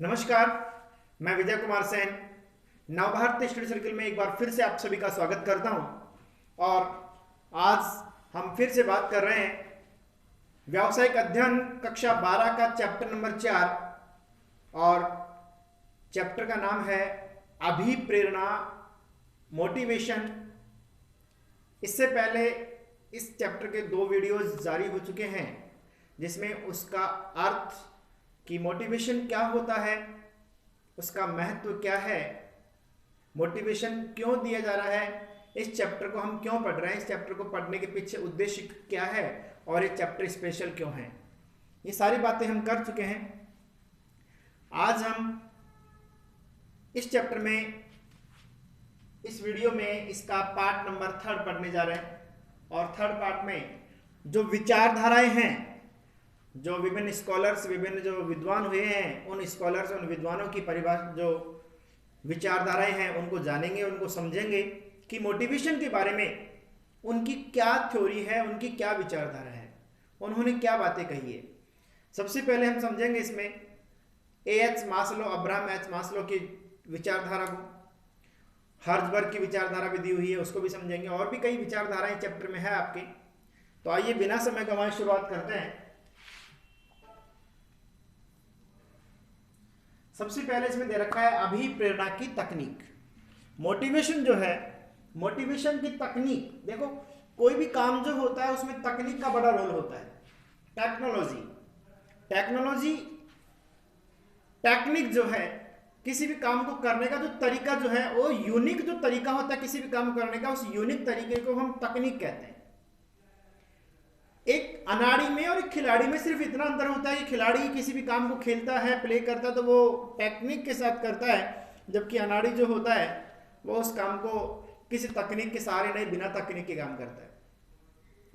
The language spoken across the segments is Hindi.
नमस्कार, मैं विजय कुमार सेन नवभारत स्टडी सर्किल में एक बार फिर से आप सभी का स्वागत करता हूं। और आज हम फिर से बात कर रहे हैं व्यावसायिक अध्ययन कक्षा 12 का चैप्टर नंबर 4 और चैप्टर का नाम है अभिप्रेरणा, मोटिवेशन। इससे पहले इस चैप्टर के 2 वीडियोस जारी हो चुके हैं जिसमें उसका अर्थ कि मोटिवेशन क्या होता है, उसका महत्व क्या है, मोटिवेशन क्यों दिया जा रहा है, इस चैप्टर को हम क्यों पढ़ रहे हैं, इस चैप्टर को पढ़ने के पीछे उद्देश्य क्या है और ये चैप्टर स्पेशल क्यों है, ये सारी बातें हम कर चुके हैं। आज हम इस चैप्टर में, इस वीडियो में इसका पार्ट नंबर 3 पढ़ने जा रहे हैं। और थर्ड पार्ट में जो विचारधाराएं हैं, जो विभिन्न स्कॉलर्स, विभिन्न जो विद्वान हुए हैं, उन स्कॉलर्स, उन विद्वानों की परिभाषा, जो विचारधाराएं हैं, उनको जानेंगे, उनको समझेंगे कि मोटिवेशन के बारे में उनकी क्या थ्योरी है, उनकी क्या विचारधारा है, उन्होंने क्या बातें कही है। सबसे पहले हम समझेंगे इसमें अब्राहम एच मास्लो की विचारधारा को, हर्ज़बर्ग की विचारधारा भी दी हुई है, उसको भी समझेंगे। और भी कई विचारधाराएं चैप्टर में है आपके। तो आइए बिना समय गंवाए शुरुआत करते हैं। सबसे पहले इसमें दे रखा है अभिप्रेरणा की तकनीक। मोटिवेशन जो है, मोटिवेशन की तकनीक, देखो कोई भी काम जो होता है उसमें तकनीक का बड़ा रोल होता है। टेक्निक जो है, किसी भी काम को करने का जो तरीका जो है, वो यूनिक जो तरीका होता है किसी भी काम को करने का, उस यूनिक तरीके को हम तकनीक कहते हैं। एक अनाड़ी में और एक खिलाड़ी में सिर्फ इतना अंतर होता है कि खिलाड़ी किसी भी काम को खेलता है, प्ले करता है, तो वो टेक्निक के साथ करता है, जबकि अनाड़ी जो होता है वो उस काम को किसी तकनीक के सहारे नहीं, बिना तकनीक के काम करता है।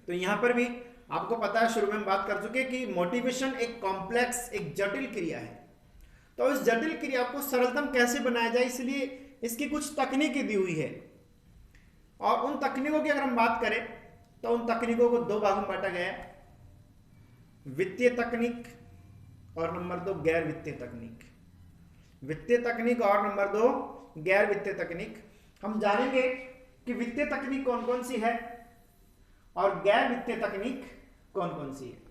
तो यहाँ पर भी आपको पता है, शुरू में हम बात कर चुके कि मोटिवेशन एक कॉम्प्लेक्स, एक जटिल क्रिया है। तो इस जटिल क्रिया को सरलतम कैसे बनाया जाए, इसलिए इसकी कुछ तकनीकें दी हुई है। और उन तकनीकों की अगर हम बात करें तो उन तकनीकों को 2 भागों में बांटा गया है, वित्तीय तकनीक और नंबर 2 गैर वित्तीय तकनीक। वित्तीय तकनीक और नंबर 2 गैर वित्तीय तकनीक। हम जानेंगे कि वित्तीय तकनीक कौन कौन सी है और गैर वित्तीय तकनीक कौन कौन सी है।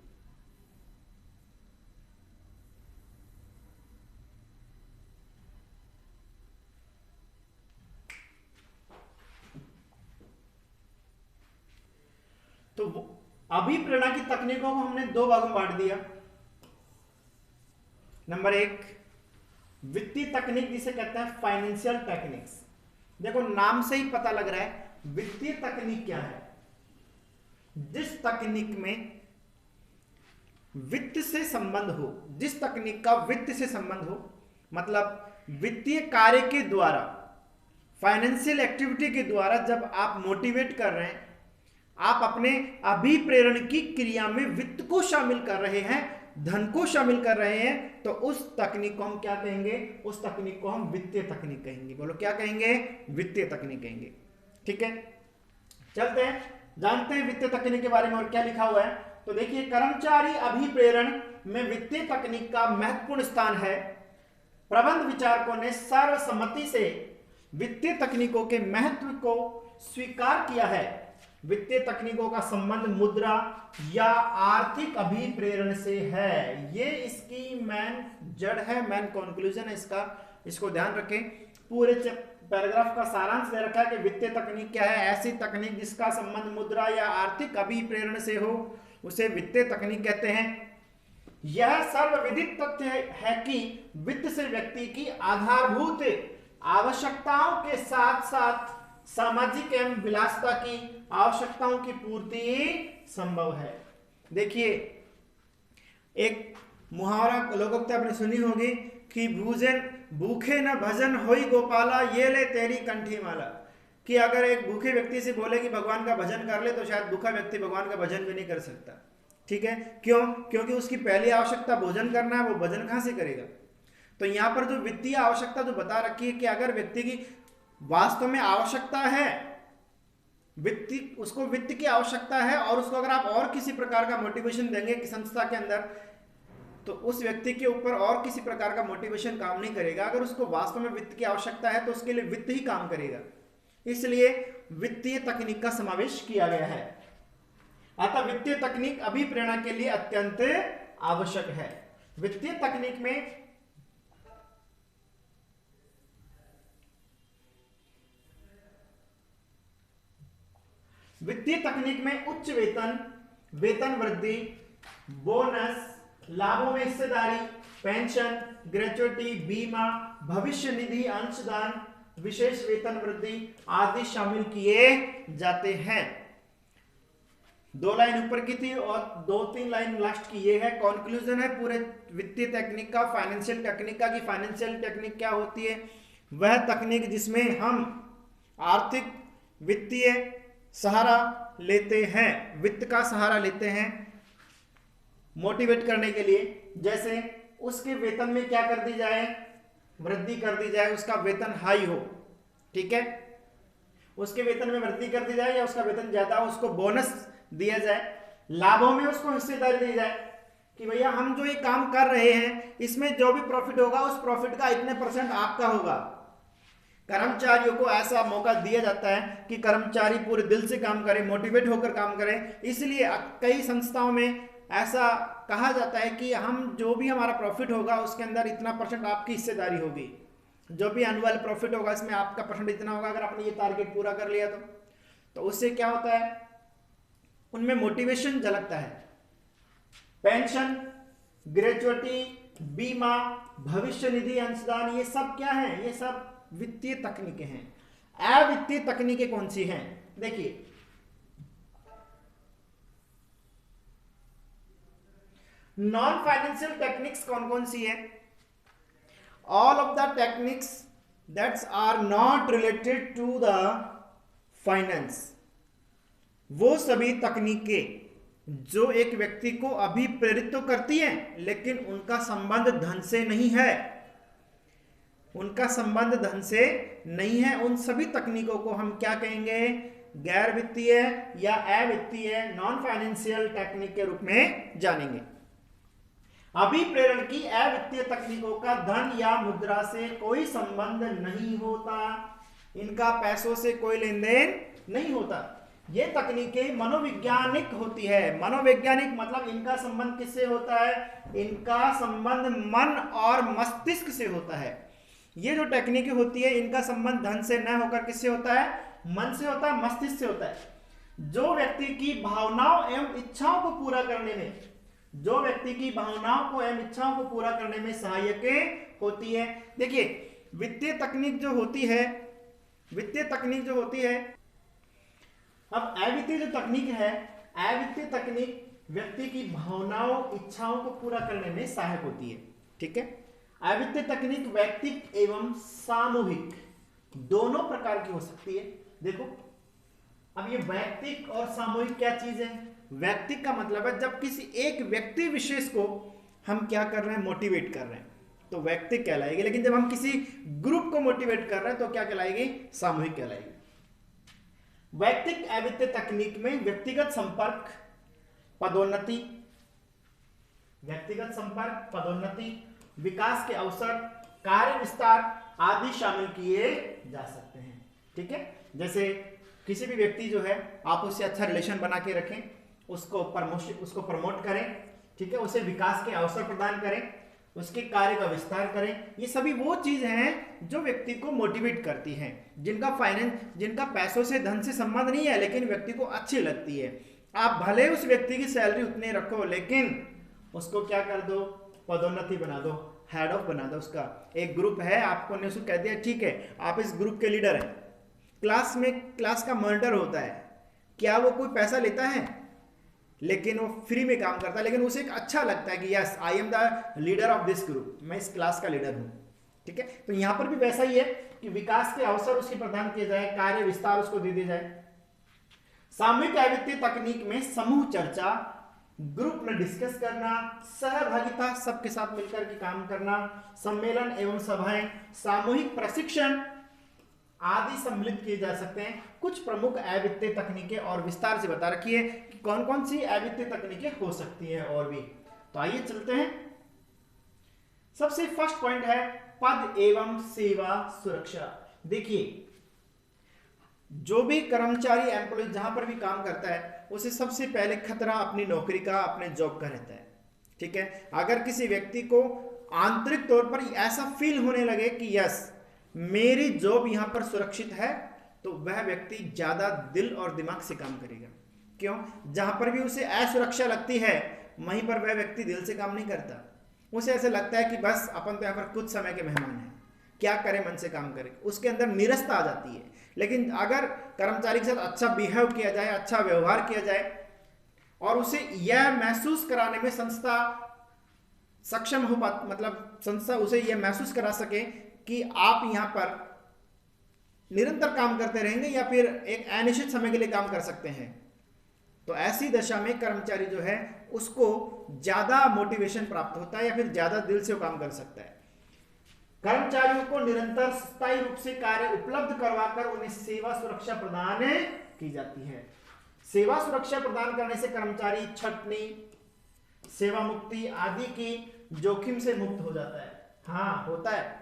तो अभिप्रेरणा की तकनीकों को हमने 2 भागों में बांट दिया। नंबर 1 वित्तीय तकनीक, जिसे कहते हैं फाइनेंशियल टेक्निक्स। देखो नाम से ही पता लग रहा है वित्तीय तकनीक क्या है। जिस तकनीक में वित्त से संबंध हो, जिस तकनीक का वित्त से संबंध हो, मतलब वित्तीय कार्य के द्वारा, फाइनेंशियल एक्टिविटी के द्वारा जब आप मोटिवेट कर रहे हैं, आप अपने अभिप्रेरण की क्रिया में वित्त को शामिल कर रहे हैं, धन को शामिल कर रहे हैं, तो उस तकनीक को हम क्या कहेंगे? उस तकनीक को हम वित्तीय तकनीक कहेंगे। बोलो क्या कहेंगे? वित्तीय तकनीक कहेंगे। ठीक है, चलते हैं, जानते हैं वित्तीय तकनीक के बारे में और क्या लिखा हुआ है। तो देखिए, कर्मचारी अभिप्रेरण में वित्तीय तकनीक का महत्वपूर्ण स्थान है। प्रबंध विचारकों ने सर्वसम्मति से वित्तीय तकनीकों के महत्व को स्वीकार किया है। वित्तीय तकनीकों का संबंध मुद्रा या आर्थिक अभिप्रेरण से है। ये इसकी मेन जड़ है, मेन कंक्लूजन है इसका, इसको ध्यान रखें। पूरे पैराग्राफ का सारांश दे रखा है कि वित्तीय तकनीक क्या है। ऐसी तकनीक जिसका संबंध मुद्रा या आर्थिक अभिप्रेरण से हो, उसे वित्तीय तकनीक कहते हैं। यह सर्वविदित तथ्य है कि वित्त से व्यक्ति की आधारभूत आवश्यकताओं के साथ साथ सामाजिक एवं विलासिता की आवश्यकताओं की पूर्ति संभव है। देखिए, एक मुहावरा लोकोक्ति आपने सुनी होगी कि भूखे न भजन होई गोपाला, ये ले तेरी कंठी माला। कि अगर एक भूखे व्यक्ति से बोले कि भगवान का भजन कर ले, तो शायद भूखा व्यक्ति भगवान का भजन भी नहीं कर सकता। ठीक है, क्यों? क्योंकि उसकी पहली आवश्यकता भोजन करना है, वो भजन कहां से करेगा? तो यहां पर जो वित्तीय आवश्यकता जो बता रखी है कि अगर व्यक्ति की वास्तव में आवश्यकता है, उसको वित्त की आवश्यकता है, और उसको अगर आप और किसी प्रकार का मोटिवेशन देंगे कि संस्था के अंदर तो उस व्यक्ति के ऊपर और किसी प्रकार का मोटिवेशन काम नहीं करेगा। अगर उसको वास्तव में वित्त की आवश्यकता है तो उसके लिए वित्त ही काम करेगा। इसलिए वित्तीय तकनीक का समावेश किया गया है। अतः वित्तीय तकनीक अभिप्रेरणा के लिए अत्यंत आवश्यक है। वित्तीय तकनीक में उच्च वेतन, वेतन वृद्धि, बोनस, लाभों में हिस्सेदारी, पेंशन, ग्रेच्युटी, बीमा, भविष्य निधि, अंशदान, विशेष वेतन वृद्धि आदि शामिल किए जाते हैं। 2 लाइन ऊपर की थी और 2-3 लाइन लास्ट की ये है। कंक्लूजन है पूरे वित्तीय तकनीक का, फाइनेंशियल टेक्निक का, कि फाइनेंशियल टेक्निक क्या होती है। वह तकनीक जिसमें हम आर्थिक वित्तीय सहारा लेते हैं, वित्त का सहारा लेते हैं मोटिवेट करने के लिए। जैसे उसके वेतन में क्या कर दी जाए, वृद्धि कर दी जाए, उसका वेतन हाई हो, ठीक है, उसके वेतन में वृद्धि कर दी जाए या उसका वेतन ज्यादा हो, उसको बोनस दिया जाए, लाभों में उसको हिस्सेदारी दी जाए कि भैया हम जो ये काम कर रहे हैं इसमें जो भी प्रॉफिट होगा उस प्रॉफिट का इतने % आपका होगा। कर्मचारियों को ऐसा मौका दिया जाता है कि कर्मचारी पूरे दिल से काम करें, मोटिवेट होकर काम करें। इसलिए कई संस्थाओं में ऐसा कहा जाता है कि हम जो भी हमारा प्रॉफिट होगा उसके अंदर इतना % आपकी हिस्सेदारी होगी, जो भी एनुअल प्रॉफिट होगा इसमें आपका % इतना होगा। अगर आपने ये टारगेट पूरा कर लिया तो उससे क्या होता है, उनमें मोटिवेशन झलकता है। पेंशन, ग्रेच्युटी, बीमा, भविष्य निधि, अंशदान, ये सब क्या है, ये सब वित्तीय तकनीकें हैं। अवित्तीय तकनीकें कौन सी हैं, देखिए नॉन फाइनेंशियल टेक्निक्स कौन कौन सी है। All of the techniques that's are not related to the finance, वो सभी तकनीकें जो एक व्यक्ति को अभिप्रेरित तो करती हैं लेकिन उनका संबंध धन से नहीं है, उनका संबंध धन से नहीं है, उन सभी तकनीकों को हम क्या कहेंगे, गैर वित्तीय या अवित्तीय नॉन फाइनेंशियल टेक्निक के रूप में जानेंगे। अभिप्रेरण की अवित्तीय तकनीकों का धन या मुद्रा से कोई संबंध नहीं होता, इनका पैसों से कोई लेन देन नहीं होता। ये तकनीकें मनोवैज्ञानिक होती है। मनोवैज्ञानिक मतलब इनका संबंध किससे होता है, इनका संबंध मन और मस्तिष्क से होता है। ये जो टेक्निकें होती है इनका संबंध धन से न होकर किससे होता है, मन से होता है, मस्तिष्क से होता है। जो व्यक्ति की भावनाओं एवं इच्छाओं को पूरा करने में, जो व्यक्ति की भावनाओं को एवं इच्छाओं को पूरा करने में सहायक होती है। देखिए वित्तीय तकनीक जो होती है, वित्तीय तकनीक जो होती है, अब अवित्तीय जो तकनीक है, अवित्तीय तकनीक व्यक्ति की भावनाओं इच्छाओं को पूरा करने में सहायक होती है, ठीक है। अवित्तीय तकनीक वैयक्तिक एवं सामूहिक दोनों प्रकार की हो सकती है। देखो अब ये वैयक्तिक और सामूहिक क्या चीज है। वैयक्तिक का मतलब है जब किसी एक व्यक्ति विशेष को हम क्या कर रहे हैं, मोटिवेट कर रहे हैं, तो वैयक्तिक कहलाएगी। लेकिन जब हम किसी ग्रुप को मोटिवेट कर रहे हैं तो क्या कहलाएगी, सामूहिक कहलाएगी। वैयक्तिक अवित्तीय तकनीक में व्यक्तिगत संपर्क, पदोन्नति, व्यक्तिगत संपर्क, पदोन्नति, विकास के अवसर, कार्य विस्तार आदि शामिल किए जा सकते हैं, ठीक है। जैसे किसी भी व्यक्ति जो है आप उससे अच्छा रिलेशन बना के रखें, उसको प्रमोट करें, ठीक है, उसे विकास के अवसर प्रदान करें, उसके कार्य का विस्तार करें। ये सभी वो चीज हैं जो व्यक्ति को मोटिवेट करती हैं, जिनका पैसों से धन से संबंध नहीं है लेकिन व्यक्ति को अच्छी लगती है। आप भले उस व्यक्ति की सैलरी उतनी रखो लेकिन उसको क्या कर दो, पदोन्नति बना दो, हेड ऑफ बना दो। उसका एक ग्रुप है, आपको ने उसको कह दिया ठीक है आप इस ग्रुप के लीडर हैं। क्लास में क्लास का मॉनिटर होता है, क्या वो कोई पैसा लेता है, लेकिन वो फ्री में काम करता है, लेकिन उसे एक अच्छा लगता है कि yes I am the leader of this group, मैं इस क्लास का लीडर हूं, ठीक है। तो यहां पर भी वैसा ही है कि विकास के अवसर उसके प्रदान किए जाए, कार्य विस्तार उसको दे दिया जाए। सामूहिक अवित्तीय तकनीक में समूह चर्चा, ग्रुप में डिस्कस करना, सहभागिता, सबके साथ मिलकर के काम करना, सम्मेलन एवं सभाएं, सामूहिक प्रशिक्षण आदि सम्मिलित किए जा सकते हैं। कुछ प्रमुख अवित्तीय तकनीकें और विस्तार से बता रखी है कि कौन कौन सी अवित्तीय तकनीकें हो सकती हैं और भी। तो आइए चलते हैं सबसे फर्स्ट पॉइंट है पद एवं सेवा सुरक्षा। देखिए, जो भी कर्मचारी एम्प्लॉय जहां पर भी काम करता है उसे सबसे पहले खतरा अपनी नौकरी का, अपने जॉब का रहता है। ठीक है, अगर किसी व्यक्ति को आंतरिक तौर पर ऐसा फील होने लगे कि यस मेरी जॉब यहां पर सुरक्षित है, तो वह व्यक्ति ज्यादा दिल और दिमाग से काम करेगा। क्यों? जहां पर भी उसे असुरक्षा लगती है वहीं पर वह व्यक्ति दिल से काम नहीं करता। उसे ऐसा लगता है कि बस अपन तो यहाँ पर कुछ समय के मेहमान हैं, क्या करें, मन से काम करें, उसके अंदर निरस्ता आ जाती है। लेकिन अगर कर्मचारी के साथ अच्छा बिहेव किया जाए, अच्छा व्यवहार किया जाए और उसे यह महसूस कराने में संस्था सक्षम हो मतलब संस्था उसे यह महसूस करा सके कि आप यहां पर निरंतर काम करते रहेंगे या फिर एक अनिश्चित समय के लिए काम कर सकते हैं, तो ऐसी दशा में कर्मचारी जो है उसको ज्यादा मोटिवेशन प्राप्त होता है या फिर ज्यादा दिल से वो काम कर सकता है। कर्मचारियों को निरंतर स्थायी रूप से कार्य उपलब्ध करवाकर उन्हें सेवा सुरक्षा प्रदान की जाती है। सेवा सुरक्षा प्रदान करने से कर्मचारी छटनी, सेवा मुक्ति आदि की जोखिम से मुक्त हो जाता है। हाँ, होता है,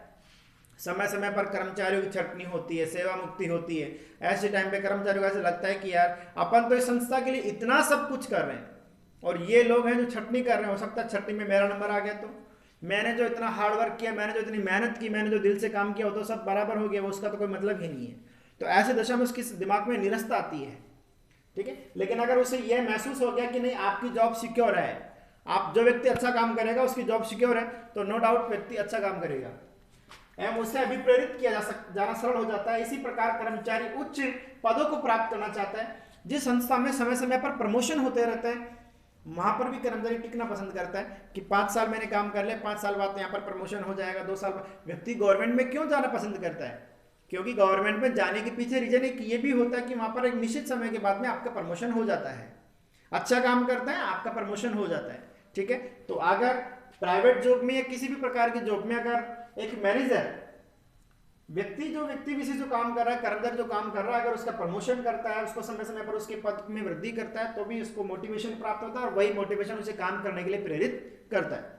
समय समय पर कर्मचारियों की छटनी होती है, सेवा मुक्ति होती है। ऐसे टाइम पे कर्मचारियों को ऐसा लगता है कि यार अपन तो इस संस्था के लिए इतना सब कुछ कर रहे हैं और ये लोग हैं जो छटनी कर रहे हैं, हो सकता है छटनी में मेरा नंबर आ गया, तो मैंने जो इतना हार्डवर्क किया, मैंने जो इतनी मेहनत की, मैंने जो दिल से काम किया वो तो सब बराबर हो गया, वो उसका तो कोई मतलब ही नहीं है। तो ऐसे दशा में उसके दिमाग में निरस्ता आती है। ठीक है, लेकिन अगर उसे यह महसूस हो गया कि नहीं आपकी जॉब सिक्योर है, आप जो व्यक्ति अच्छा काम करेगा उसकी जॉब सिक्योर है, तो नो डाउट व्यक्ति अच्छा काम करेगा एवं उसे अभिप्रेरित किया जाना सरल हो जाता है। इसी प्रकार कर्मचारी उच्च पदों को प्राप्त करना चाहता है। जिस संस्था में समय समय पर प्रमोशन होते रहते हैं वहां पर भी कर्मचारी टिकना पसंद करता है कि 5 साल मैंने काम कर लिया, 5 साल बाद यहाँ पर प्रमोशन हो जाएगा, 2 साल बाद। व्यक्ति गवर्नमेंट में क्यों जाना पसंद करता है? क्योंकि गवर्नमेंट में जाने के पीछे रीजन एक ये भी होता है कि वहां पर एक निश्चित समय के बाद में आपका प्रमोशन हो जाता है। अच्छा काम करता है आपका प्रमोशन हो जाता है। ठीक है, तो अगर प्राइवेट जॉब में या किसी भी प्रकार की जॉब में अगर एक मैनेजर व्यक्ति विशेष जो काम कर रहा है, कर्मचारी जो काम कर रहा है, अगर उसका प्रमोशन करता है, उसको समय समय पर उसके पद में वृद्धि करता है, तो भी उसको मोटिवेशन प्राप्त होता है और वही मोटिवेशन उसे काम करने के लिए प्रेरित करता है।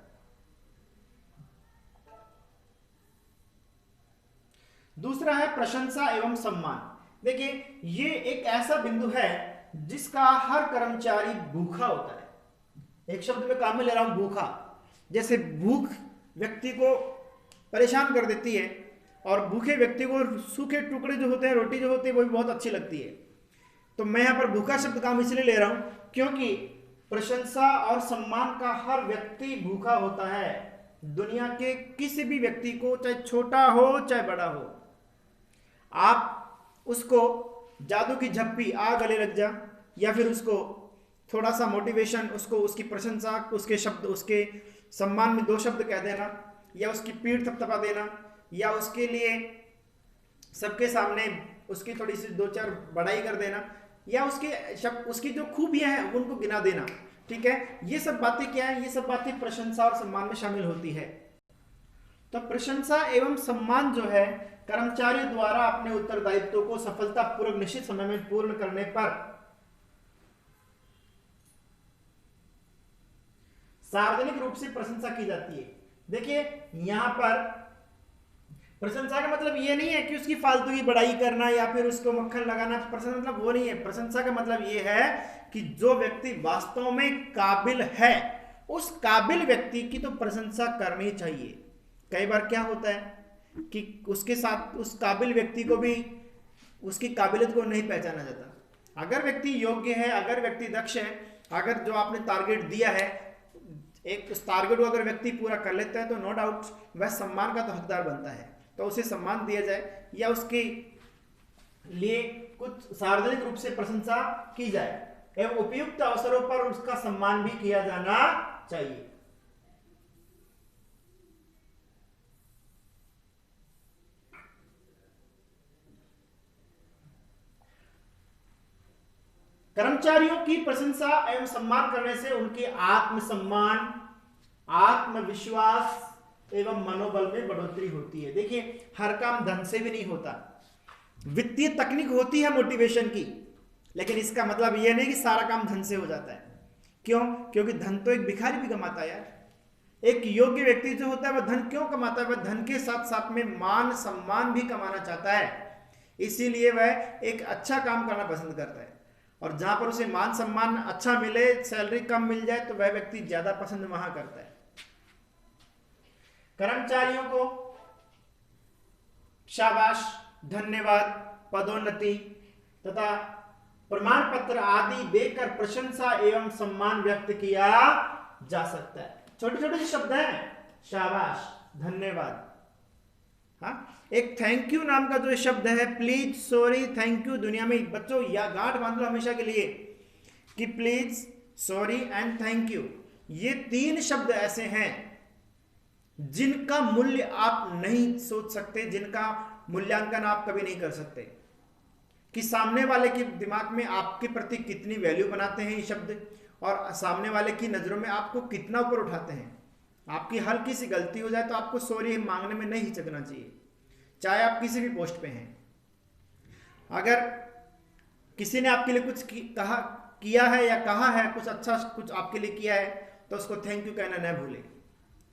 दूसरा है प्रशंसा एवं सम्मान। देखिए, ये एक ऐसा बिंदु है जिसका हर कर्मचारी भूखा होता है। एक शब्द में काम में ले रहा हूं, भूखा। जैसे भूख व्यक्ति को परेशान कर देती है और भूखे व्यक्ति को सूखे टुकड़े जो होते हैं, रोटी जो होती है, वो भी बहुत अच्छी लगती है। तो मैं यहां पर भूखा शब्द काम इसलिए ले रहा हूं क्योंकि प्रशंसा और सम्मान का हर व्यक्ति भूखा होता है। दुनिया के किसी भी व्यक्ति को, चाहे छोटा हो चाहे बड़ा हो, आप उसको जादू की झप्पी आ गले लग जा या फिर उसको थोड़ा सा मोटिवेशन, उसको उसकी प्रशंसा, उसके शब्द, उसके सम्मान में 2 शब्द कह देना या उसकी पीठ थपथपा देना या उसके लिए सबके सामने उसकी थोड़ी सी 2-4 बड़ाई कर देना या उसके शब्द, उसकी जो खूबियां हैं उनको गिना देना। ठीक है, ये सब बातें क्या है? ये सब बातें प्रशंसा और सम्मान में शामिल होती है। तो प्रशंसा एवं सम्मान जो है कर्मचारी द्वारा अपने उत्तरदायित्व को सफलतापूर्वक निश्चित समय में पूर्ण करने पर सार्वजनिक रूप से प्रशंसा की जाती है। देखिए, यहां पर प्रशंसा का मतलब ये नहीं है कि उसकी फालतू की बड़ाई करना या फिर उसको मक्खन लगाना। प्रशंसा मतलब वो नहीं है। प्रशंसा का मतलब ये है कि जो व्यक्ति वास्तव में काबिल है, उस काबिल व्यक्ति की तो प्रशंसा करनी चाहिए। कई बार क्या होता है कि उसके साथ उस काबिल व्यक्ति को भी उसकी काबिलियत को नहीं पहचाना जाता। अगर व्यक्ति योग्य है, अगर व्यक्ति दक्ष है, अगर जो आपने टारगेट दिया है, एक उस टारगेट को अगर व्यक्ति पूरा कर लेता है तो नो डाउट वह सम्मान का तो हकदार बनता है। तो उसे सम्मान दिया जाए या उसके लिए कुछ सार्वजनिक रूप से प्रशंसा की जाए एवं उपयुक्त अवसरों पर उसका सम्मान भी किया जाना चाहिए। कर्मचारियों की प्रशंसा एवं सम्मान करने से उनके आत्मसम्मान, आत्मविश्वास एवं मनोबल में बढ़ोतरी होती है। देखिए, हर काम धन से भी नहीं होता। वित्तीय तकनीक होती है मोटिवेशन की, लेकिन इसका मतलब यह नहीं कि सारा काम धन से हो जाता है। क्यों? क्योंकि धन तो एक भिखारी भी कमाता है यार। एक योग्य व्यक्ति जो होता है वह धन क्यों कमाता है? वह धन के साथ साथ में मान सम्मान भी कमाना चाहता है, इसीलिए वह एक अच्छा काम करना पसंद करता है। और जहां पर उसे मान सम्मान अच्छा मिले, सैलरी कम मिल जाए, तो वह व्यक्ति ज्यादा पसंद वहां करता है। कर्मचारियों को शाबाश, धन्यवाद, पदोन्नति तथा प्रमाण पत्र आदि देकर प्रशंसा एवं सम्मान व्यक्त किया जा सकता है। छोटे छोटे शब्द हैं, शाबाश, धन्यवाद। हाँ, एक थैंक यू नाम का जो शब्द है, प्लीज, सॉरी, थैंक यू, दुनिया में बच्चों या गांठ बांध लो हमेशा के लिए कि please, sorry and thank you, ये 3 शब्द ऐसे हैं जिनका मूल्य आप नहीं सोच सकते, जिनका मूल्यांकन आप कभी नहीं कर सकते कि सामने वाले के दिमाग में आपके प्रति कितनी वैल्यू बनाते हैं ये शब्द, और सामने वाले की नजरों में आपको कितना ऊपर उठाते हैं। आपकी हल्की सी गलती हो जाए तो आपको सॉरी मांगने में नहीं हिचकना चाहिए, चाहे आप किसी भी पोस्ट पे हैं। अगर किसी ने आपके लिए कुछ किया है या कहा है, कुछ अच्छा कुछ आपके लिए किया है, तो उसको थैंक यू कहना न भूले,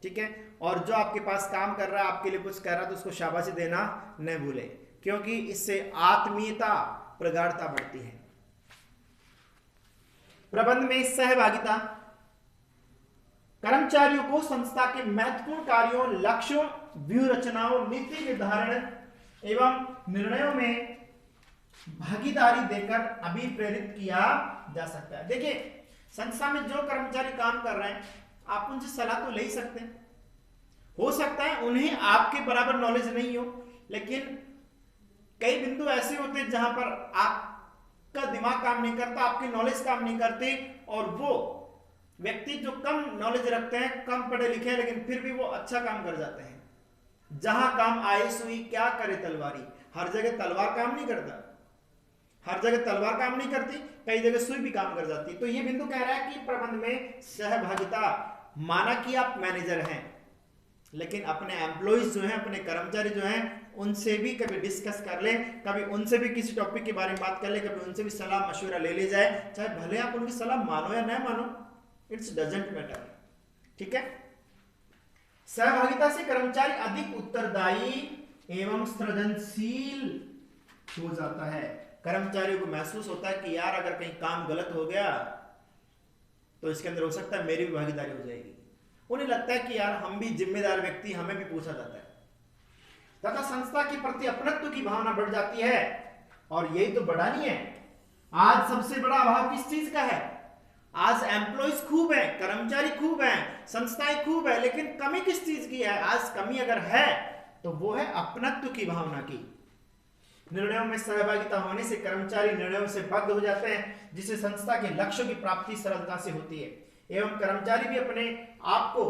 ठीक है। और जो आपके पास काम कर रहा है, आपके लिए कुछ कर रहा है, तो उसको शाबाशी देना न भूले, क्योंकि इससे आत्मीयता, प्रगाढ़ता बढ़ती है। प्रबंध में सहभागिता, कर्मचारियों को संस्था के महत्वपूर्ण कार्यों, लक्ष्यों, व्यूह रचनाओं, नीति निर्धारण एवं निर्णयों में भागीदारी देकर अभिप्रेरित किया जा सकता है। देखिए, संस्था में जो कर्मचारी काम कर रहे हैं, आप उनसे सलाह तो ले ही सकते हैं। हो सकता है उन्हें आपके बराबर नॉलेज नहीं हो, लेकिन कई बिंदु ऐसे होते हैं जहां पर आपका दिमाग काम नहीं करता, आपकी नॉलेज काम नहीं करती, और वो व्यक्ति जो कम नॉलेज रखते हैं, कम पढ़े लिखे हैं, लेकिन फिर भी वो अच्छा काम कर जाते हैं। जहां काम आए सुई क्या करे तलवारी, हर जगह तलवार काम नहीं करता, हर जगह तलवार काम नहीं करती, कई जगह सुई भी काम कर जाती है। तो ये बिंदु कह रहा है कि प्रबंध में सहभागिता, माना कि आप मैनेजर हैं, लेकिन अपने एम्प्लॉइज जो हैं, अपने कर्मचारी जो हैं, उनसे भी कभी डिस्कस कर ले, कभी उनसे भी किसी टॉपिक के बारे में बात कर ले, कभी उनसे भी सलाह मशवरा ले ली जाए, चाहे भले आप उनकी सलाह मानो या न मानो, इट्स डजंट मैटर, ठीक है। सहभागिता से कर्मचारी अधिक उत्तरदायी एवं सृजनशील हो जाता है। कर्मचारियों को महसूस होता है कि यार अगर कहीं काम गलत हो गया तो इसके अंदर हो सकता है मेरी भी भागीदारी हो जाएगी। उन्हें लगता है कि यार हम भी जिम्मेदार व्यक्ति, हमें भी पूछा जाता है, तथा संस्था के प्रति अपनत्व की भावना बढ़ जाती है। और यही तो बड़ा नहीं है, आज सबसे बड़ा अभाव किस चीज का है? आज एम्प्लॉइज खूब है, कर्मचारी खूब है, संस्थाएं खूब है, लेकिन कमी किस चीज की है? आज कमी अगर है तो वो है अपनत्व की भावना की। निर्णयों में सहभागिता होने से कर्मचारी निर्णयों से बद्ध हो जाते हैं, जिससे संस्था के लक्ष्यों की प्राप्ति सरलता से होती है, एवं कर्मचारी भी अपने आप को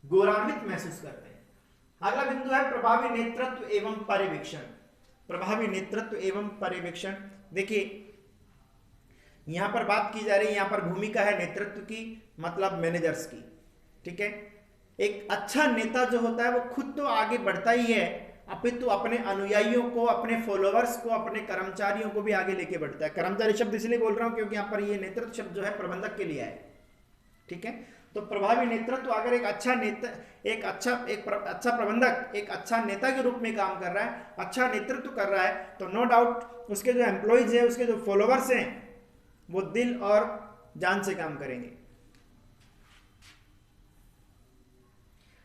गौरवान्वित महसूस करते हैं। अगला बिंदु है प्रभावी नेतृत्व एवं पर्यवेक्षण। प्रभावी नेतृत्व एवं पर्यवेक्षण, देखिए यहां पर बात की जा रही है, यहां पर भूमिका है नेतृत्व की, मतलब मैनेजर्स की, ठीक है। एक अच्छा नेता जो होता है वो खुद तो आगे बढ़ता ही है, अपितु अपने अनुयायियों को, अपने फॉलोअर्स को, अपने कर्मचारियों को भी आगे लेके बढ़ता है। कर्मचारी शब्द इसलिए बोल रहा हूं क्योंकि यहाँ पर ये नेतृत्व शब्द जो है प्रबंधक के लिए है, ठीक है। तो प्रभावी नेतृत्व, अगर एक अच्छा नेता, एक अच्छा प्रबंधक एक अच्छा नेता के रूप में काम कर रहा है, अच्छा नेतृत्व कर रहा है, तो नो डाउट उसके जो एम्प्लॉइज है, उसके जो फॉलोअर्स हैं, वो दिल और जान से काम करेंगे।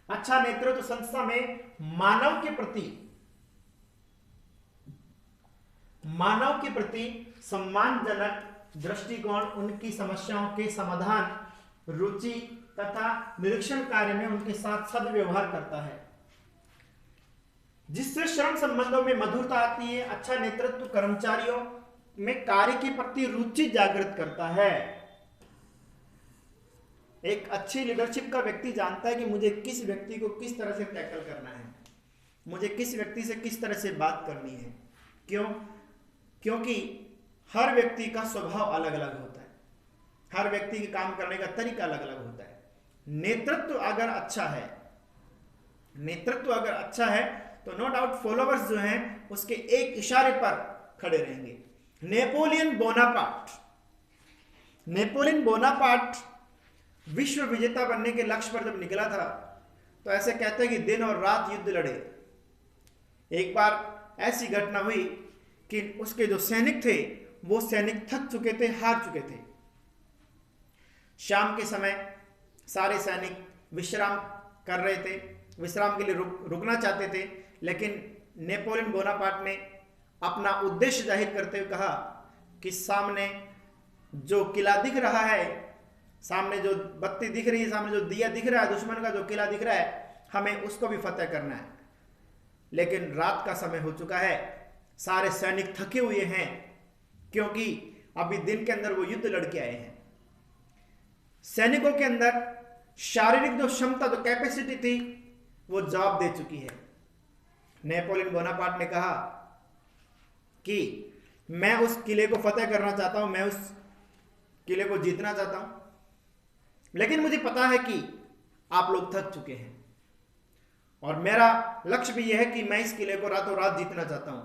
अच्छा नेतृत्व संस्था में मानव के प्रति सम्मानजनक दृष्टिकोण, उनकी समस्याओं के समाधान, रुचि तथा निरीक्षण कार्य में उनके साथ सद्व्यवहार करता है, जिससे श्रम संबंधों में मधुरता आती है। अच्छा नेतृत्व कर्मचारियों में कार्य के प्रति रुचि जागृत करता है। एक अच्छी लीडरशिप का व्यक्ति जानता है कि मुझे किस व्यक्ति को किस तरह से टैकल करना है, मुझे किस व्यक्ति से किस तरह से बात करनी है। क्यों? क्योंकि हर व्यक्ति का स्वभाव अलग अलग होता है, हर व्यक्ति के काम करने का तरीका अलग अलग होता है। नेतृत्व अगर अच्छा है तो नो डाउट फॉलोअर्स जो हैं उसके एक इशारे पर खड़े रहेंगे। नेपोलियन बोनापार्ट विश्व विजेता बनने के लक्ष्य पर जब निकला था तो ऐसे कहते हैं कि दिन और रात युद्ध लड़े। एक बार ऐसी घटना हुई कि उसके जो सैनिक थे वो सैनिक थक चुके थे, हार चुके थे। शाम के समय सारे सैनिक विश्राम कर रहे थे, विश्राम के लिए रुकना चाहते थे, लेकिन नेपोलियन बोनापार्ट ने अपना उद्देश्य जाहिर करते हुए कहा कि सामने जो किला दिख रहा है, सामने जो बत्ती दिख रही है, सामने जो दिया दिख रहा है, दुश्मन का जो किला दिख रहा है, हमें उसको भी फतेह करना है। लेकिन रात का समय हो चुका है, सारे सैनिक थके हुए हैं, क्योंकि अभी दिन के अंदर वो युद्ध लड़के आए हैं। सैनिकों के अंदर शारीरिक जो क्षमता, जो कैपेसिटी थी, वो जवाब दे चुकी है। नेपोलियन बोनापार्ट ने कहा कि मैं उस किले को फतेह करना चाहता हूं, मैं उस किले को जीतना चाहता हूं, लेकिन मुझे पता है कि आप लोग थक चुके हैं और मेरा लक्ष्य भी यह है कि मैं इस किले को रातों रात जीतना चाहता हूं।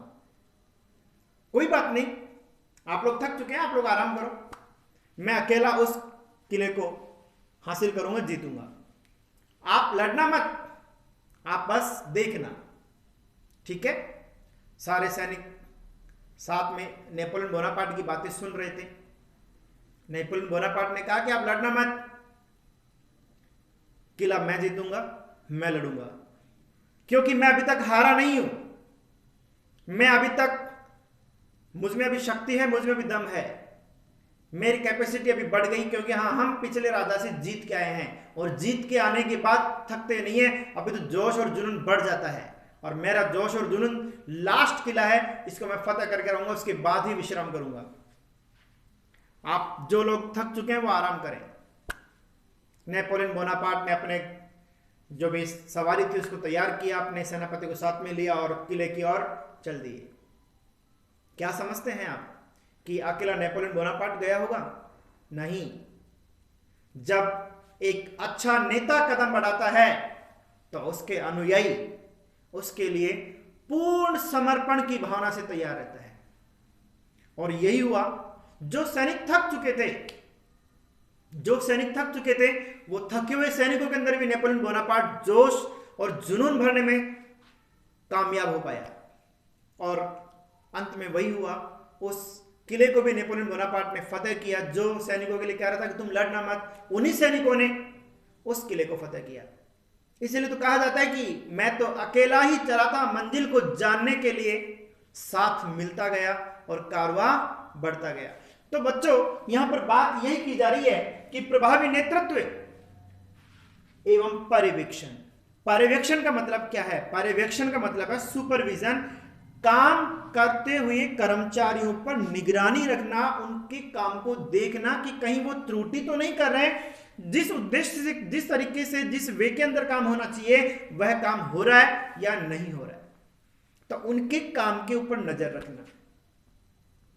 कोई बात नहीं, आप लोग थक चुके हैं, आप लोग आराम करो, मैं अकेला उस किले को हासिल करूंगा, जीतूंगा। आप लड़ना मत, आप बस देखना, ठीक है। सारे सैनिक साथ में नेपोलियन बोनापार्ट की बातें सुन रहे थे। नेपोलियन बोनापार्ट ने कहा कि आप लड़ना मत, किला मैं जीतूंगा, मैं लड़ूंगा, क्योंकि मैं अभी तक हारा नहीं हूं। मैं अभी तक, मुझ में अभी शक्ति है, मुझ में भी दम है, मेरी कैपेसिटी अभी बढ़ गई, क्योंकि हाँ, हम पिछले राजा से जीत के आए हैं और जीत के आने के बाद थकते नहीं है, अभी तो जोश और जुनून बढ़ जाता है। और मेरा जोश और जुनून लास्ट किला है, इसको मैं फतेह करके रहूंगा, उसके बाद ही विश्राम करूंगा। आप जो लोग थक चुके हैं वो आराम करें। नेपोलियन बोनापार्ट ने अपने जो भी सवारी थी उसको तैयार किया, अपने सेनापति को साथ में लिया और किले की ओर चल दिए। क्या समझते हैं आप कि अकेला नेपोलियन बोनापार्ट गया होगा? नहीं। जब एक अच्छा नेता कदम बढ़ाता है तो उसके अनुयायी उसके लिए पूर्ण समर्पण की भावना से तैयार रहता है। और यही हुआ। जो सैनिक थक चुके थे, वो थके हुए सैनिकों के अंदर भी नेपोलियन बोनापार्ट जोश और जुनून भरने में कामयाब हो पाया और अंत में वही हुआ। उस किले को भी नेपोलियन बोनापार्ट ने फतेह किया। जो सैनिकों के लिए कह रहा था कि तुम लड़ना मत, उन्हीं सैनिकों ने उस किले को फतेह किया। इसलिए तो कहा जाता है कि मैं तो अकेला ही चला था, मंजिल को जानने के लिए साथ मिलता गया और कारवां बढ़ता गया। तो बच्चों, यहां पर बात यही की जा रही है कि प्रभावी नेतृत्व एवं पर्यवेक्षण। पर्यवेक्षण का मतलब क्या है? पर्यवेक्षण का मतलब है सुपरविजन, काम करते हुए कर्मचारियों पर निगरानी रखना, उनके काम को देखना कि कहीं वो त्रुटि तो नहीं कर रहे हैं, जिस उद्देश्य से, जिस तरीके से, जिस वे के अंदर काम होना चाहिए वह काम हो रहा है या नहीं हो रहा है। तो उनके काम के ऊपर नजर रखना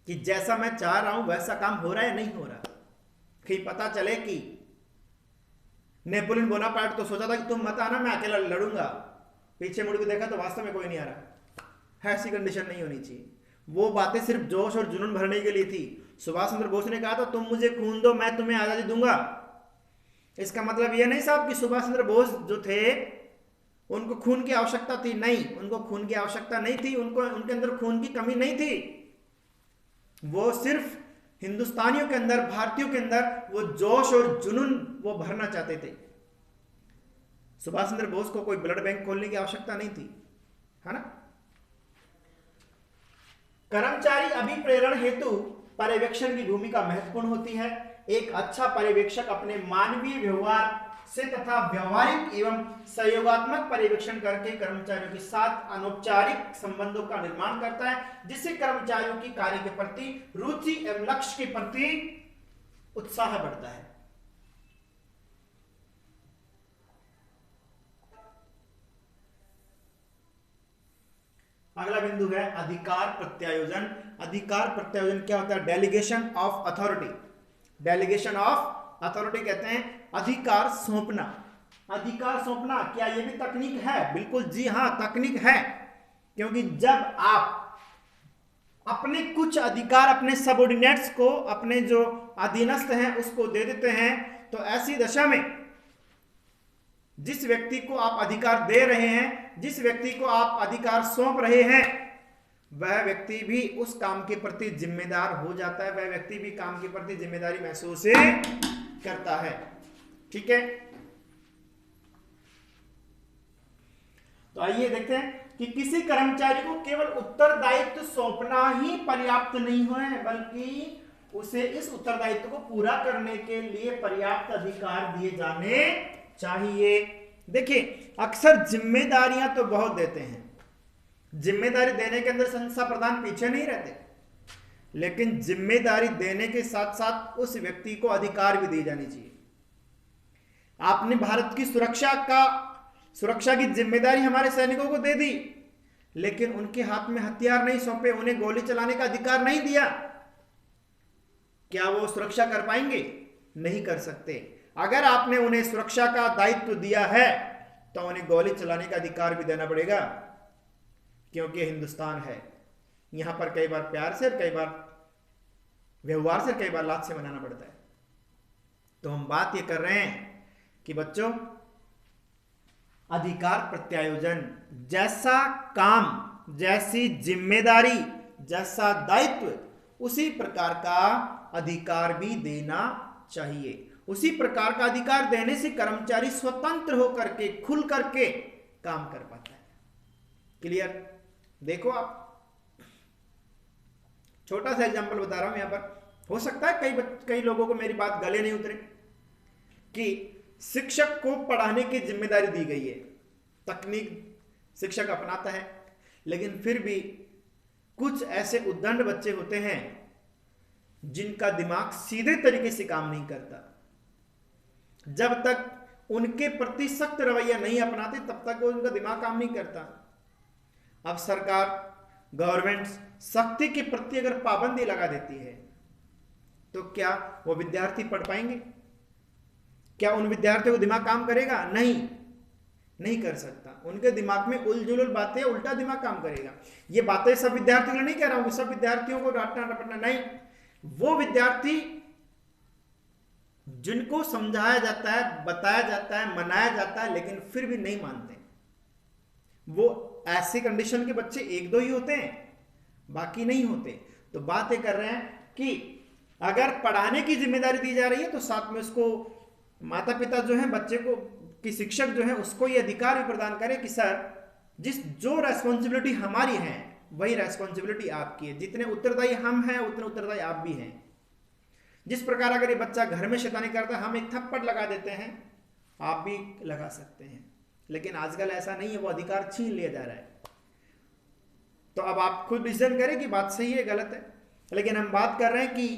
कि जैसा मैं चाह रहा हूं वैसा काम हो रहा है, नहीं हो रहा। कहीं पता चले कि नेपोलियन बोनापार्ट तो सोचा था कि तुम मत आना, मैं अकेला लड़ूंगा, पीछे मुड़ के देखा तो वास्तव में कोई नहीं आ रहा। ऐसी कंडीशन नहीं होनी चाहिए। वो बातें सिर्फ जोश और जुनून भरने के लिए थी। सुभाष चंद्र बोस ने कहा था तुम मुझे खून दो, मैं तुम्हें आजादी दूंगा। इसका मतलब यह नहीं साहब कि सुभाष चंद्र बोस जो थे उनको खून की आवश्यकता थी। नहीं, उनको खून की आवश्यकता नहीं थी, उनको, उनके अंदर खून की कमी नहीं थी। वो सिर्फ हिंदुस्तानियों के अंदर, भारतीयों के अंदर वो जोश और जुनून वो भरना चाहते थे। सुभाष चंद्र बोस को कोई ब्लड बैंक खोलने की आवश्यकता नहीं थी, है ना। कर्मचारी अभिप्रेरण हेतु पर्यवेक्षण की भूमिका महत्वपूर्ण होती है। एक अच्छा पर्यवेक्षक अपने मानवीय व्यवहार से तथा व्यवहारिक एवं सहयोगात्मक पर्यवेक्षण करके कर्मचारियों के साथ अनौपचारिक संबंधों का निर्माण करता है, जिससे कर्मचारियों की कार्य के प्रति रुचि एवं लक्ष्य के प्रति उत्साह बढ़ता है। अगला बिंदु है अधिकार प्रत्यायोजन। अधिकार प्रत्यायोजन क्या होता है? Delegation of authority. Delegation of authority कहते हैं अधिकार सौंपना। अधिकार सौंपना, क्या यह भी तकनीक है? बिल्कुल जी हां, तकनीक है। क्योंकि जब आप अपने कुछ अधिकार अपने सबऑर्डिनेट्स को, अपने जो अधीनस्थ हैं उसको दे देते हैं, तो ऐसी दशा में जिस व्यक्ति को आप अधिकार दे रहे हैं, जिस व्यक्ति को आप अधिकार सौंप रहे हैं, वह व्यक्ति भी उस काम के प्रति जिम्मेदार हो जाता है, वह व्यक्ति भी काम के प्रति जिम्मेदारी महसूस करता है। ठीक है, तो आइए देखते हैं कि किसी कर्मचारी को केवल उत्तरदायित्व सौंपना ही पर्याप्त नहीं है, बल्कि उसे इस उत्तरदायित्व को पूरा करने के लिए पर्याप्त अधिकार दिए जाने चाहिए। देखिए, अक्सर जिम्मेदारियां तो बहुत देते हैं, जिम्मेदारी देने के अंदर संस्था प्रधान पीछे नहीं रहते, लेकिन जिम्मेदारी देने के साथ साथ उस व्यक्ति को अधिकार भी दिए जाने चाहिए। आपने भारत की सुरक्षा की जिम्मेदारी हमारे सैनिकों को दे दी, लेकिन उनके हाथ में हथियार नहीं सौंपे, उन्हें गोली चलाने का अधिकार नहीं दिया, क्या वो सुरक्षा कर पाएंगे? नहीं कर सकते। अगर आपने उन्हें सुरक्षा का दायित्व दिया है तो उन्हें गोली चलाने का अधिकार भी देना पड़ेगा, क्योंकि हिंदुस्तान है। यहां पर कई बार प्यार से, कई बार व्यवहार से, कई बार लात से मनाना पड़ता है। तो हम बात ये कर रहे हैं कि बच्चों, अधिकार प्रत्यायोजन, जैसा काम, जैसी जिम्मेदारी, जैसा दायित्व, उसी प्रकार का अधिकार भी देना चाहिए। उसी प्रकार का अधिकार देने से कर्मचारी स्वतंत्र होकर के, खुल करके काम कर पाता है। क्लियर? देखो, आप छोटा सा एग्जांपल बता रहा हूं यहां पर। हो सकता है कई लोगों को मेरी बात गले नहीं उतरे कि शिक्षक को पढ़ाने की जिम्मेदारी दी गई है, तकनीक शिक्षक अपनाता है, लेकिन फिर भी कुछ ऐसे उद्दंड बच्चे होते हैं जिनका दिमाग सीधे तरीके से काम नहीं करता। जब तक उनके प्रति सख्त रवैया नहीं अपनाते तब तक वो उनका दिमाग काम नहीं करता। अब सरकार, गवर्नमेंट सख्ती के प्रति अगर पाबंदी लगा देती है तो क्या वो विद्यार्थी पढ़ पाएंगे? क्या उन विद्यार्थियों को दिमाग काम करेगा? नहीं कर सकता। उनके दिमाग में उलझुल बातें, उल्टा दिमाग काम करेगा। ये बातें सब विद्यार्थियों को नहीं कह रहा हूं, सब विद्यार्थियों को डांटना रपटना नहीं। वो विद्यार्थी जिनको समझाया जाता है, बताया जाता है, मनाया जाता है, लेकिन फिर भी नहीं मानते, वो ऐसे कंडीशन के बच्चे एक दो ही होते हैं, बाकी नहीं होते। तो बात ये कर रहे हैं कि अगर पढ़ाने की जिम्मेदारी दी जा रही है तो साथ में उसको माता पिता जो है, बच्चे को कि शिक्षक जो है, उसको ये अधिकार भी प्रदान करे कि सर, जो रेस्पॉन्सिबिलिटी हमारी है वही रेस्पॉन्सिबिलिटी आपकी है। जितने उत्तरदायी हम हैं उतने उत्तरदायी आप भी हैं। जिस प्रकार अगर ये बच्चा घर में शैतानी करता है, हम एक थप्पड़ लगा देते हैं, आप भी लगा सकते हैं, लेकिन आजकल ऐसा नहीं है, वो अधिकार छीन लिया जा रहा है। तो अब आप खुद डिसीजन करें कि बात सही है गलत है। लेकिन हम बात कर रहे हैं कि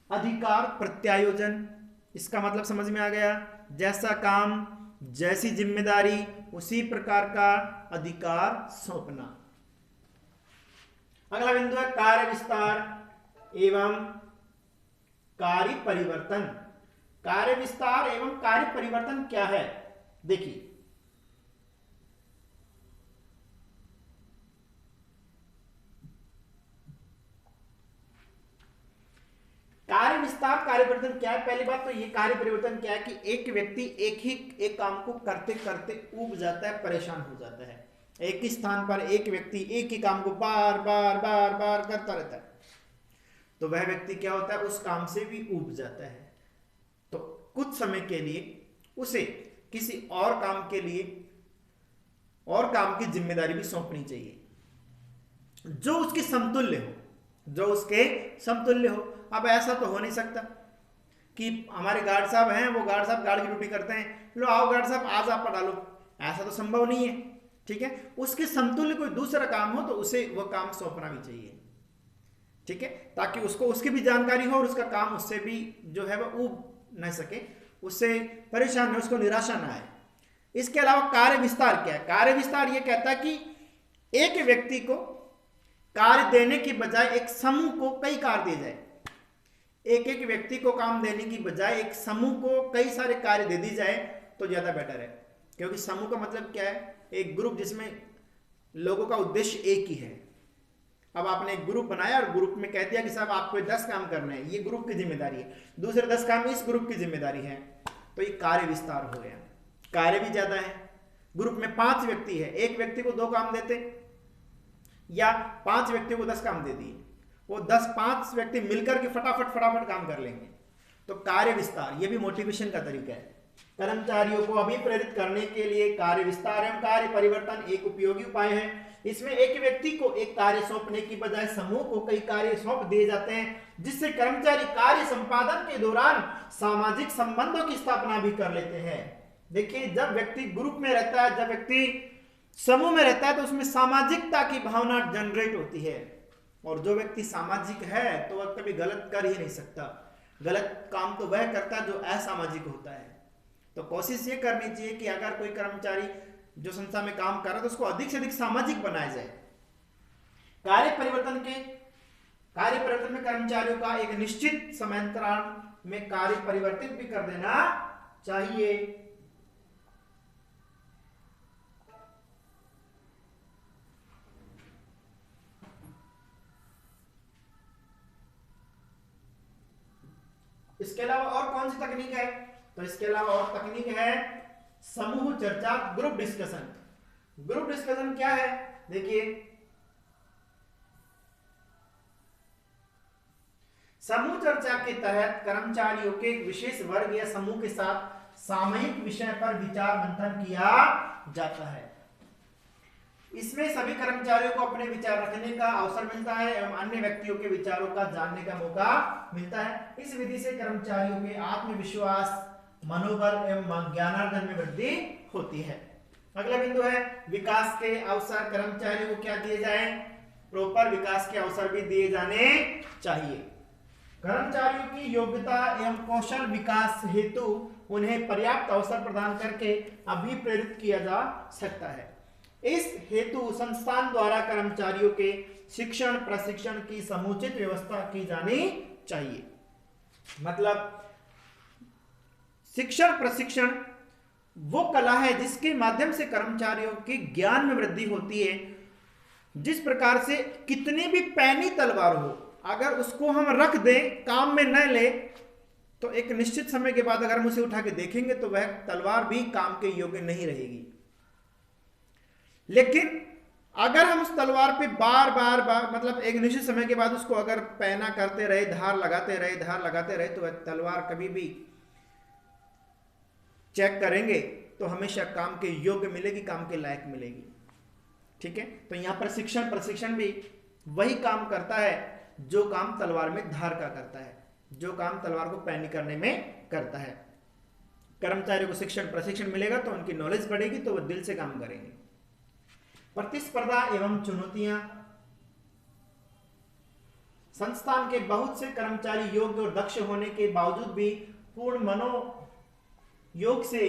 अधिकार प्रत्यायोजन, इसका मतलब समझ में आ गया? जैसा काम, जैसी जिम्मेदारी, उसी प्रकार का अधिकार सौंपना। अगला बिंदु है कार्य विस्तार एवं कार्य परिवर्तन। कार्य विस्तार एवं कार्य परिवर्तन क्या है? देखिए, कार्य विस्तार, कार्य परिवर्तन क्या है? पहली बात तो ये कार्य परिवर्तन क्या है कि एक व्यक्ति एक काम को करते करते ऊब जाता है, परेशान हो जाता है। एक ही स्थान पर एक व्यक्ति एक ही काम को बार बार बार बार करता रहता है, तो वह व्यक्ति क्या होता है, उस काम से भी ऊब जाता है। तो कुछ समय के लिए उसे किसी और काम के लिए और काम की जिम्मेदारी भी सौंपनी चाहिए जो उसके समतुल्य हो, जो उसके समतुल्य हो। अब ऐसा तो हो नहीं सकता कि हमारे गार्ड साहब हैं, वो गार्ड साहब गार्ड की ड्यूटी करते हैं, लो आओ गार्ड साहब आज आप पढ़ा लो, ऐसा तो संभव नहीं है। ठीक है, उसके समतुल्य कोई दूसरा काम हो तो उसे वो काम सौंपना भी चाहिए। ठीक है, ताकि उसको उसकी भी जानकारी हो और उसका काम उससे भी जो है वो ऊब न सके, उससे परेशान न, उसको निराशा ना आए। इसके अलावा कार्य विस्तार क्या है? कार्य विस्तार ये कहता है कि एक व्यक्ति को कार्य देने की बजाय एक समूह को कई कार्य दिए जाए। एक एक व्यक्ति को काम देने की बजाय एक समूह को कई सारे कार्य दे दी जाए तो ज्यादा बेटर है, क्योंकि समूह का मतलब क्या है? एक ग्रुप जिसमें लोगों का उद्देश्य एक ही है। अब आपने एक ग्रुप बनाया और ग्रुप में कह दिया कि साहब आपको 10 काम करने हैं, ये ग्रुप की जिम्मेदारी है, दूसरे 10 काम इस ग्रुप की जिम्मेदारी है, तो ये कार्य विस्तार हो गया। कार्य भी ज्यादा है। ग्रुप में 5 व्यक्ति है, एक व्यक्ति को 2 काम देते या 5 व्यक्तियों को 10 काम दे दिए, वो 5 व्यक्ति मिलकर के फटाफट काम कर लेंगे। तो कार्य विस्तार, ये भी मोटिवेशन का तरीका है। कर्मचारियों को अभिप्रेरित करने के लिए कार्य विस्तार एवं कार्य परिवर्तन एक उपयोगी उपाय है। इसमें एक व्यक्ति को एक कार्य सौंपने की बजाय समूह को कई कार्य सौंप दिए जाते हैं, जिससे कर्मचारी कार्य संपादन के दौरान सामाजिक संबंधों की स्थापना भी कर लेते हैं। देखिए, जब व्यक्ति ग्रुप में रहता है, जब व्यक्ति समूह में रहता है, तो उसमें सामाजिकता की भावना जनरेट होती है। और जो व्यक्ति सामाजिक है तो वह कभी गलत कर ही नहीं सकता। गलत काम तो वह करता है जो असामाजिक होता है। तो कोशिश ये करनी चाहिए कि अगर कोई कर्मचारी जो संस्था में काम कर रहा है तो उसको अधिक से अधिक सामाजिक बनाया जाए। कार्य परिवर्तन में कर्मचारियों का एक निश्चित समयांतराल में कार्य परिवर्तित भी कर देना चाहिए। इसके अलावा और कौन सी तकनीक है? तो इसके अलावा और तकनीक है समूह चर्चा, ग्रुप डिस्कशन। ग्रुप डिस्कशन क्या है? देखिए, समूह चर्चा के तहत कर्मचारियों के एक विशेष वर्ग या समूह के साथ सामयिक विषय पर विचार मंथन किया जाता है। इसमें सभी कर्मचारियों को अपने विचार रखने का अवसर मिलता है एवं अन्य व्यक्तियों के विचारों का जानने का मौका मिलता है। इस विधि से कर्मचारियों के आत्मविश्वास, मनोबल एवं ज्ञानार्जन में वृद्धि होती है। अगला बिंदु है विकास के अवसर। कर्मचारियों को क्या दिए जाए? प्रॉपर विकास के अवसर भी दिए जाने चाहिए। कर्मचारियों की योग्यता एवं कौशल विकास हेतु उन्हें पर्याप्त अवसर प्रदान करके अभिप्रेरित किया जा सकता है। इस हेतु संस्थान द्वारा कर्मचारियों के शिक्षण प्रशिक्षण की समुचित व्यवस्था की जानी चाहिए। मतलब शिक्षण प्रशिक्षण वो कला है जिसके माध्यम से कर्मचारियों के ज्ञान में वृद्धि होती है। जिस प्रकार से कितनी भी पैनी तलवार हो, अगर उसको हम रख दें, काम में न ले, तो एक निश्चित समय के बाद अगर हम उसे उठा के देखेंगे तो वह तलवार भी काम के योग्य नहीं रहेगी। लेकिन अगर हम उस तलवार पे बार बार मतलब एक निश्चित समय के बाद उसको अगर पैना करते रहे, धार लगाते रहे, तो वह तलवार कभी भी चेक करेंगे तो हमेशा काम के योग्य मिलेगी, काम के लायक मिलेगी। ठीक है, तो यहां पर शिक्षण प्रशिक्षण भी वही काम करता है जो काम तलवार में धार का करता है, जो काम तलवार को पैनी करने में करता है। कर्मचारियों को शिक्षण प्रशिक्षण मिलेगा तो उनकी नॉलेज बढ़ेगी, तो वह दिल से काम करेंगे। प्रतिस्पर्धा एवं चुनौतियां। संस्थान के बहुत से कर्मचारी योग्य और दक्ष होने के बावजूद भी पूर्ण मनोयोग से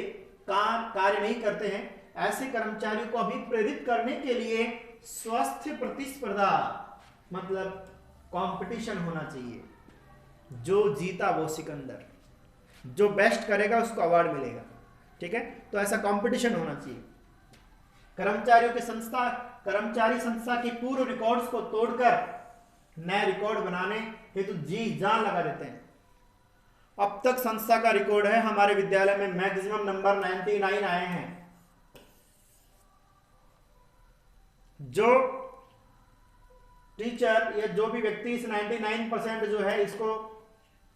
कार्य नहीं करते हैं। ऐसे कर्मचारियों को अभिप्रेरित करने के लिए स्वस्थ प्रतिस्पर्धा मतलब कंपटीशन होना चाहिए। जो जीता वो सिकंदर, जो बेस्ट करेगा उसको अवार्ड मिलेगा। ठीक है, तो ऐसा कंपटीशन होना चाहिए। कर्मचारी संस्था के पूर्व रिकॉर्ड्स को तोड़कर नए रिकॉर्ड बनाने हेतु जी जान लगा देते हैं। अब तक संस्था का रिकॉर्ड है हमारे विद्यालय में मैक्सिमम नंबर 99 आए हैं। जो टीचर या जो भी व्यक्ति इस 99% जो है इसको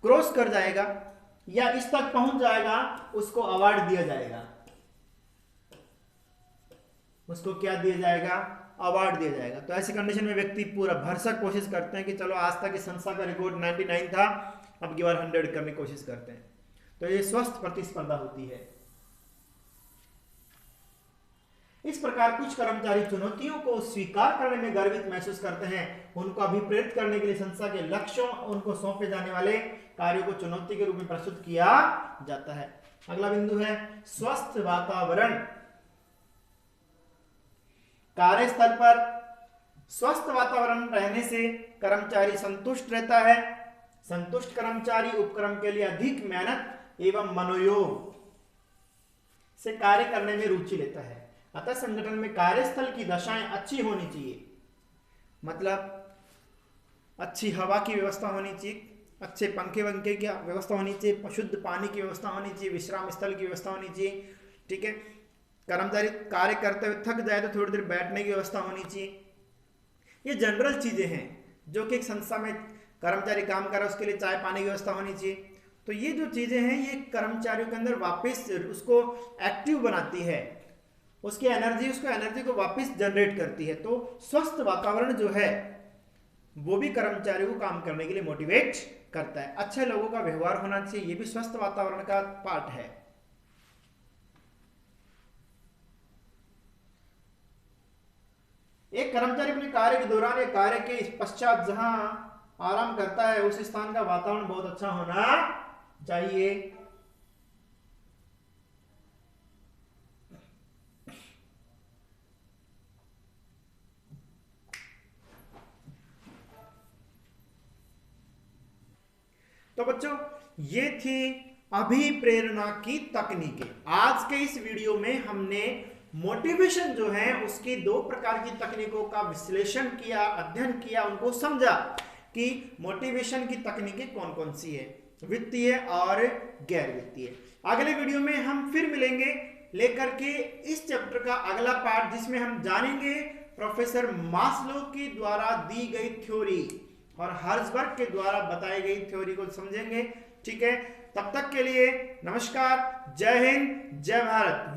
क्रॉस कर जाएगा या इस तक पहुंच जाएगा, उसको अवार्ड दिया जाएगा। उसको क्या दिया जाएगा? अवार्ड दिया जाएगा। तो ऐसी कंडीशन में व्यक्ति पूरा भरसक कोशिश करते हैं कि चलो आज तक इस संस्था का रिकॉर्ड 99 था, अब की बार 100 करने की कोशिश करते हैं। तो ये स्वस्थ प्रतिस्पर्धा होती है। इस प्रकार कुछ कर्मचारी चुनौतियों को स्वीकार करने में गर्वित महसूस करते हैं। उनको अभिप्रेरित करने के लिए संस्था के लक्ष्यों, उनको सौंपे जाने वाले कार्यों को चुनौती के रूप में प्रस्तुत किया जाता है। अगला बिंदु है स्वस्थ वातावरण। कार्यस्थल पर स्वस्थ वातावरण रहने से कर्मचारी संतुष्ट रहता है। संतुष्ट कर्मचारी उपक्रम के लिए अधिक मेहनत एवं मनोयोग से कार्य करने में रुचि लेता है। अतः संगठन में कार्यस्थल की दशाएं अच्छी होनी चाहिए। मतलब अच्छी हवा की व्यवस्था होनी चाहिए, अच्छे पंखे वंखे की व्यवस्था होनी चाहिए, शुद्ध पानी की व्यवस्था होनी चाहिए, विश्राम स्थल की व्यवस्था होनी चाहिए। ठीक है, कर्मचारी कार्य करते हुए थक जाए तो थोड़ी देर बैठने की व्यवस्था होनी चाहिए। ये जनरल चीजें हैं जो कि एक संस्था में कर्मचारी काम कर रहा है उसके लिए चाय पानी की व्यवस्था होनी चाहिए। तो ये जो चीजें हैं ये कर्मचारियों के अंदर वापस उसको एक्टिव बनाती है, उसकी एनर्जी, उसको एनर्जी को वापस जनरेट करती है। तो स्वस्थ वातावरण जो है वो भी कर्मचारियों को काम करने के लिए मोटिवेट करता है। अच्छे लोगों का व्यवहार होना चाहिए, ये भी स्वस्थ वातावरण का पार्ट है। एक कर्मचारी अपने कार्य के दौरान या कार्य के पश्चात जहां आराम करता है उस स्थान का वातावरण बहुत अच्छा होना चाहिए। तो बच्चों ये थी अभिप्रेरणा की तकनीकें। आज के इस वीडियो में हमने मोटिवेशन जो है उसकी दो प्रकार की तकनीकों का विश्लेषण किया, अध्ययन किया, उनको समझा कि मोटिवेशन की तकनीकें कौन कौन सी है, वित्तीय और गैर वित्तीय। अगले वीडियो में हम फिर मिलेंगे लेकर के इस चैप्टर का अगला पार्ट, जिसमें हम जानेंगे प्रोफेसर मास्लो के द्वारा दी गई थ्योरी और हर्ज़बर्ग के द्वारा बताई गई थ्योरी को समझेंगे। ठीक है, तब तक के लिए नमस्कार, जय हिंद, जय भारत।